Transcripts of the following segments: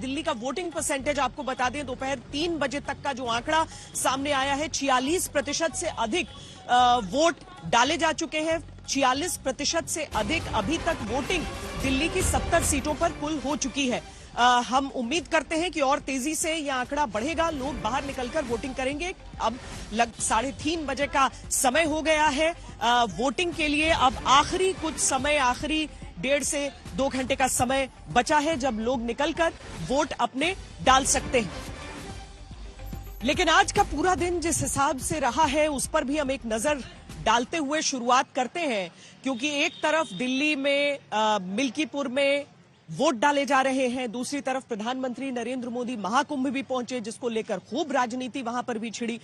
दिल्ली का voting percentage आपको बता दें, दोपहर 3 बजे तक का जो आंकड़ा सामने आया है, 46% से अधिक वोट डाले जा चुके हैं। 46% से अधिक अभी तक वोटिंग दिल्ली की 70 सीटों पर कुल हो चुकी है। हम उम्मीद करते हैं कि और तेजी से यह आंकड़ा बढ़ेगा, लोग बाहर निकलकर वोटिंग करेंगे। अब 3:30 बजे का समय हो गया है वोटिंग के लिए। अब आखिरी कुछ समय, आखिरी 1.5 से 2 घंटे का समय बचा है जब लोग निकलकर वोट अपने डाल सकते हैं। लेकिन आज का पूरा दिन जिस हिसाब से रहा है उस पर भी हम एक नजर डालते हुए शुरुआत करते हैं, क्योंकि एक तरफ दिल्ली में मिल्कीपुर में वोट डाले जा रहे हैं, दूसरी तरफ प्रधानमंत्री नरेंद्र मोदी महाकुंभ भी पहुंचे, जिसको लेकर खूब राजनीति वहां पर भी छिड़ी।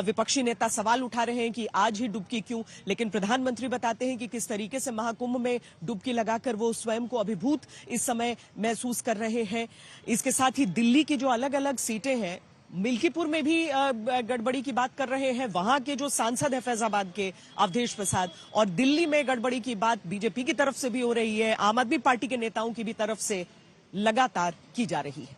विपक्षी नेता सवाल उठा रहे हैं कि आज ही डुबकी क्यों, लेकिन प्रधानमंत्री बताते हैं कि किस तरीके से महाकुंभ में डुबकी लगाकर वो स्वयं को अभिभूत इस समय महसूस कर रहे हैं। इसके साथ ही दिल्ली की जो अलग अलग सीटें हैं, मिल्कीपुर में भी गड़बड़ी की बात कर रहे हैं, वहां के जो सांसद है फैजाबाद के अवधेश प्रसाद, और दिल्ली में गड़बड़ी की बात बीजेपी की तरफ से भी हो रही है, आम आदमी पार्टी के नेताओं की भी तरफ से लगातार की जा रही है।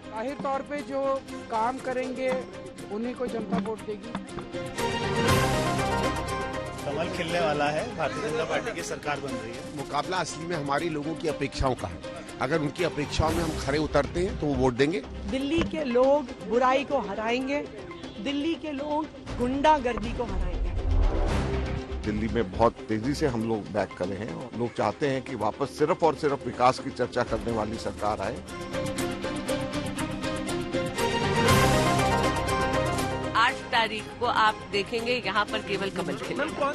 जाहिर तौर पे जो काम करेंगे उन्हीं को जनता वोट देगी। कमल खिलने वाला है, भारतीय जनता पार्टी की सरकार बन रही है। मुकाबला असली में हमारी लोगों की अपेक्षाओं का है। अगर उनकी अपेक्षाओं में हम खरे उतरते हैं तो वो वोट देंगे। दिल्ली के लोग बुराई को हराएंगे, दिल्ली के लोग गुंडागर्दी को हराएंगे। दिल्ली में बहुत तेजी से हम लोग बैक करे हैं और लोग चाहते हैं कि वापस सिर्फ और सिर्फ विकास की चर्चा करने वाली सरकार आए। 8 तारीख को आप देखेंगे यहाँ पर केवल कमल खिलेगा।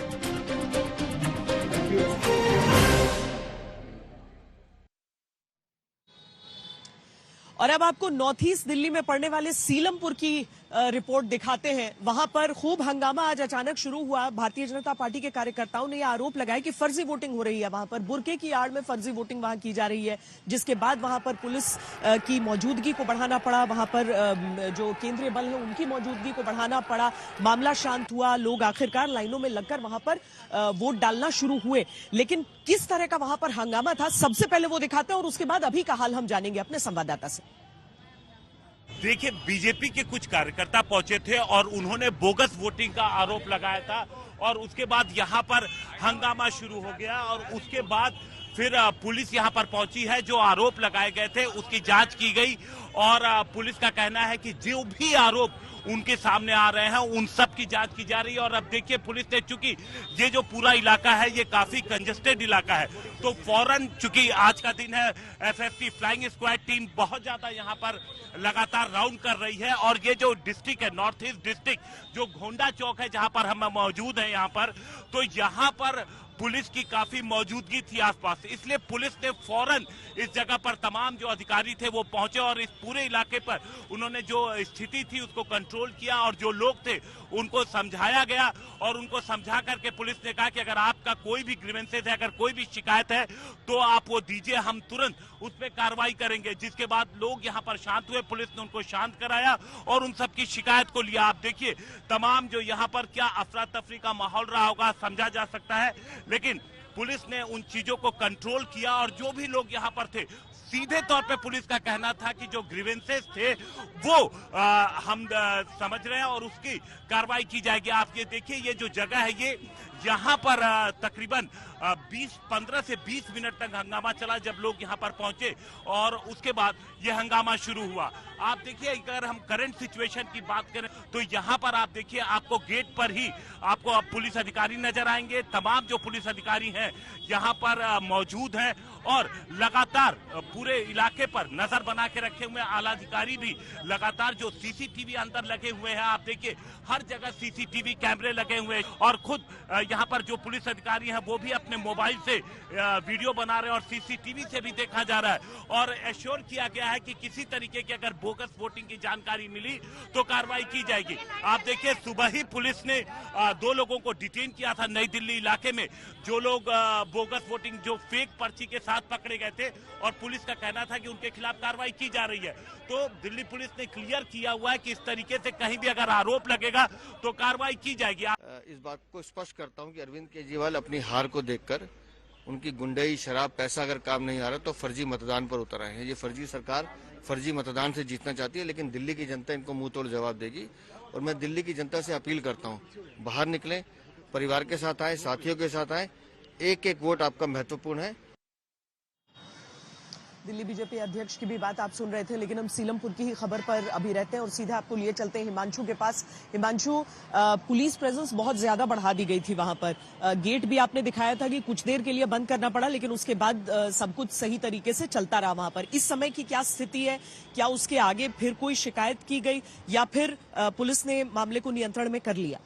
और अब आपको नॉर्थ ईस्ट दिल्ली में पड़ने वाले सीलमपुर की रिपोर्ट दिखाते हैं। वहां पर खूब हंगामा आज अचानक शुरू हुआ। भारतीय जनता पार्टी के कार्यकर्ताओं ने यह आरोप लगाया कि फर्जी वोटिंग हो रही है, वहां पर बुरके की आड़ में फर्जी वोटिंग वहां की जा रही है, जिसके बाद वहां पर पुलिस की मौजूदगी को बढ़ाना पड़ा, वहां पर जो केंद्रीय बल है उनकी मौजूदगी को बढ़ाना पड़ा। मामला शांत हुआ, लोग आखिरकार लाइनों में लगकर वहां पर वोट डालना शुरू हुए। लेकिन किस तरह का वहां पर हंगामा था, सबसे पहले वो दिखाते हैं और उसके बाद अभी का हाल हम जानेंगे अपने संवाददाता से। देखिए, बीजेपी के कुछ कार्यकर्ता पहुंचे थे और उन्होंने बोगस वोटिंग का आरोप लगाया था और उसके बाद यहां पर हंगामा शुरू हो गया और उसके बाद फिर पुलिस यहां पर पहुंची है। जो आरोप लगाए गए थे उसकी जांच की गई और पुलिस का कहना है कि जो भी आरोप उनके सामने आ रहे हैं उन सब की जांच की जा रही है। और अब देखिए, पुलिस ने, चूंकि ये जो पूरा इलाका है ये काफी कंजेस्टेड इलाका है, तो फौरन, चूंकि आज का दिन है, एफएसटी फ्लाइंग स्क्वाड टीम बहुत ज्यादा यहाँ पर लगातार राउंड कर रही है। और ये जो डिस्ट्रिक्ट है, नॉर्थ ईस्ट डिस्ट्रिक्ट, जो घोंडा चौक है जहां पर हम मौजूद हैं यहाँ पर, तो यहाँ पर पुलिस की काफी मौजूदगी थी आसपास, इसलिए पुलिस ने फौरन इस जगह पर तमाम जो अधिकारी थे वो पहुंचे और इस पूरे इलाके पर उन्होंने जो स्थिति थी उसको कंट्रोल किया और जो लोग थे उनको समझाया गया और उनको समझा करके पुलिस ने कहा कि अगर आपका कोई भी ग्रीवेंसेस है, अगर कोई भी शिकायत है तो आप वो दीजिए, हम तुरंत उस पर कार्रवाई करेंगे। जिसके बाद लोग यहाँ पर शांत हुए, पुलिस ने उनको शांत कराया और उन सबकी शिकायत को लिया। आप देखिए, तमाम जो यहाँ पर क्या अफरा तफरी का माहौल रहा होगा समझा जा सकता है, लेकिन पुलिस ने उन चीजों को कंट्रोल किया और जो भी लोग यहाँ पर थे, सीधे तौर पे पुलिस का कहना था कि जो ग्रीवेंसेस थे वो हम समझ रहे हैं और उसकी कार्रवाई की जाएगी। आप ये देखिए, ये जो जगह है ये यहाँ पर तकरीबन 15 से 20 मिनट तक हंगामा चला जब लोग यहाँ पर पहुंचे और उसके बाद ये हंगामा शुरू हुआ। आप देखिए, अगर हम करंट सिचुएशन की बात करें तो यहाँ पर आप देखिए, आपको गेट पर ही आपको अब पुलिस अधिकारी नजर आएंगे। तमाम जो पुलिस अधिकारी हैं यहाँ पर मौजूद हैं और लगातार पूरे इलाके पर नजर बना के रखे हुए आला अधिकारी भी लगातार जो सीसीटीवी अंदर लगे हुए हैं, आप देखिए हर जगह सीसीटीवी कैमरे लगे हुए हैं और खुद यहाँ पर जो पुलिस अधिकारी हैं वो भी अपने मोबाइल से वीडियो बना रहे हैं और सीसीटीवी से भी देखा जा रहा है और एश्योर किया गया है कि किसी तरीके की अगर बोगस वोटिंग की जानकारी मिली तो कार्रवाई की जाएगी। आप देखिए, सुबह ही पुलिस ने 2 लोगों को डिटेन किया था नई दिल्ली इलाके में, जो लोग बोगस वोटिंग, जो फेक पर्ची के साथ पकड़े गए थे और पुलिस का कहना था कि उनके खिलाफ कार्रवाई की जा रही है। तो दिल्ली पुलिस ने क्लियर किया हुआ है कि इस तरीके से कहीं भी अगर आरोप लगेगा तो कार्रवाई की जाएगी। इस बात को स्पष्ट करता हूं कि अरविंद केजरीवाल अपनी हार को देखकर उनकी गुंडई, शराब, पैसा अगर काम नहीं आ रहा तो फर्जी मतदान पर उतर आए हैं। ये फर्जी सरकार फर्जी मतदान से जीतना चाहती है, लेकिन दिल्ली की जनता इनको मुंह तोड़ जवाब देगी। और मैं दिल्ली की जनता से अपील करता हूँ, बाहर निकलें, परिवार के साथ आए, साथियों के साथ आए, एक एक वोट आपका महत्वपूर्ण है। दिल्ली बीजेपी अध्यक्ष की भी बात आप सुन रहे थे, लेकिन हम सीलमपुर की ही खबर पर अभी रहते हैं और सीधा आपको लिए चलते हैं हिमांशु के पास। हिमांशु, पुलिस प्रेजेंस बहुत ज्यादा बढ़ा दी गई थी वहां पर। गेट भी आपने दिखाया था कि कुछ देर के लिए बंद करना पड़ा, लेकिन उसके बाद सब कुछ सही तरीके से चलता रहा वहां पर। इस समय की क्या स्थिति है? क्या उसके आगे फिर कोई शिकायत की गई या फिर पुलिस ने मामले को नियंत्रण में कर लिया?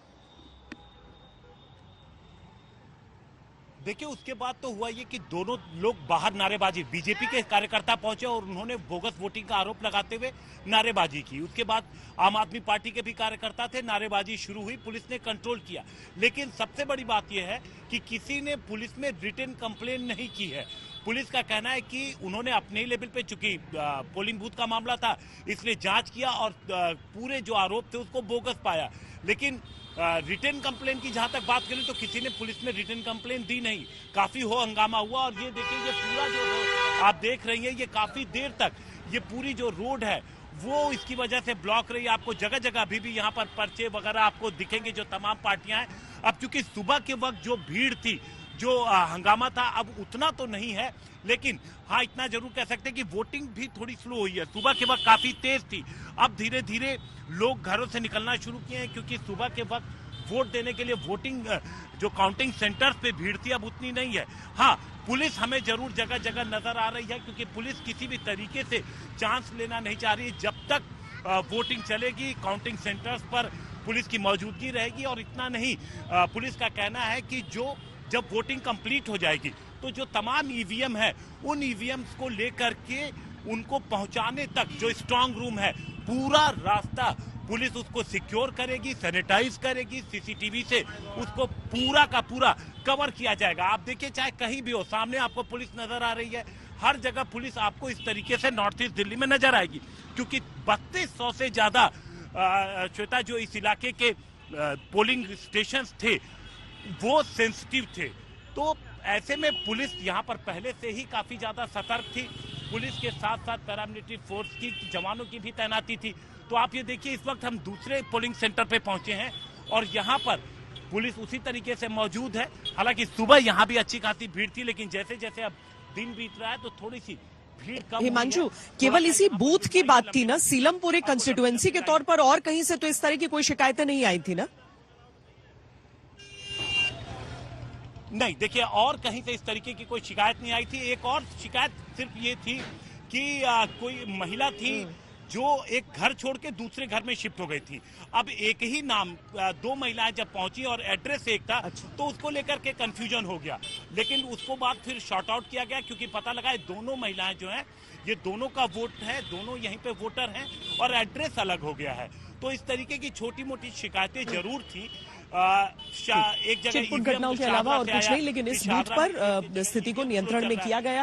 देखिए, उसके बाद तो हुआ ये कि दोनों लोग बाहर नारेबाजी, बीजेपी के कार्यकर्ता पहुंचे और उन्होंने बोगस वोटिंग का आरोप लगाते हुए नारेबाजी की। उसके बाद आम आदमी पार्टी के भी कार्यकर्ता थे, नारेबाजी शुरू हुई, पुलिस ने कंट्रोल किया। लेकिन सबसे बड़ी बात यह है कि किसी ने पुलिस में रिटन कंप्लेन नहीं की है। पुलिस का कहना है कि उन्होंने अपने ही लेवल पे, चूंकि पोलिंग बूथ का मामला था, इसलिए जांच किया और पूरे जो आरोप थे उसको बोगस पाया। लेकिन रिटर्न कंप्लेन की जहां तक बात करें तो किसी ने पुलिस में रिटर्न कंप्लेन दी नहीं। काफी हंगामा हुआ और ये देखिए, ये पूरा जो आप देख रही हैं, ये काफी देर तक ये पूरी जो रोड है वो इसकी वजह से ब्लॉक रही। आपको जगह जगह अभी भी यहाँ पर पर्चे वगैरह आपको दिखेंगे, जो तमाम पार्टियां हैं। अब चूंकि सुबह के वक्त जो भीड़ थी, जो हंगामा था, अब उतना तो नहीं है, लेकिन हाँ इतना जरूर कह सकते हैं कि वोटिंग भी थोड़ी स्लो हुई है। सुबह के वक्त काफी तेज थी, अब धीरे धीरे लोग घरों से निकलना शुरू किए हैं, क्योंकि सुबह के वक्त वोट देने के लिए वोटिंग जो काउंटिंग सेंटर्स पे भीड़ थी अब उतनी नहीं है। हाँ, पुलिस हमें जरूर जगह जगह नजर आ रही है, क्योंकि पुलिस किसी भी तरीके से चांस लेना नहीं चाह रही। जब तक वोटिंग चलेगी, काउंटिंग सेंटर्स पर पुलिस की मौजूदगी रहेगी। और इतना नहीं, पुलिस का कहना है कि जब वोटिंग कंप्लीट हो जाएगी तो जो तमाम ईवीएम है, उन ईवीएम्स को लेकर के उनको पहुंचाने तक जो स्ट्रांग रूम है, पूरा रास्ता पुलिस उसको सिक्योर करेगी, सैनिटाइज करेगी, सीसीटीवी से उसको पूरा का पूरा कवर किया जाएगा। आप देखिए, चाहे कहीं भी हो, सामने आपको पुलिस नजर आ रही है, हर जगह पुलिस आपको इस तरीके से नॉर्थ ईस्ट दिल्ली में नजर आएगी, क्योंकि 3200 से ज्यादा श्वेता जो इस इलाके के पोलिंग स्टेशन थे वो सेंसिटिव थे। तो ऐसे में पुलिस यहाँ पर पहले से ही काफी ज्यादा सतर्क थी। पुलिस के साथ साथ पैरामिलिट्री फोर्स की जवानों की भी तैनाती थी। तो आप ये देखिए, इस वक्त हम दूसरे पोलिंग सेंटर पे पहुंचे हैं और यहाँ पर पुलिस उसी तरीके से मौजूद है। हालांकि सुबह यहाँ भी अच्छी खासी भीड़ थी, लेकिन जैसे जैसे अब दिन बीत रहा है तो थोड़ी सी भीड़ कम। हिमांशु, केवल इसी बूथ की बात थी ना? सीलमपुर एक कंस्टिट्यूएंसी के तौर पर और कहीं से तो इस तरह की कोई शिकायतें नहीं आई थी ना? नहीं, देखिए, और कहीं से इस तरीके की कोई शिकायत नहीं आई थी। एक और शिकायत सिर्फ ये थी कि कोई महिला थी जो एक घर छोड़ के दूसरे घर में शिफ्ट हो गई थी। अब एक ही नाम, दो महिलाएं जब पहुंची और एड्रेस एक था, तो उसको लेकर के कंफ्यूजन हो गया। लेकिन उसको बाद फिर शॉर्ट आउट किया गया, क्योंकि पता लगा है दोनों महिलाएं जो हैं, ये दोनों का वोट है, दोनों यहीं पे वोटर हैं और एड्रेस अलग हो गया है। तो इस तरीके की छोटी मोटी शिकायतें जरूर थी। एक जगह घटनाओं के अलावा और कुछ नहीं, लेकिन इस बूथ पर स्थिति को नियंत्रण में किया गया।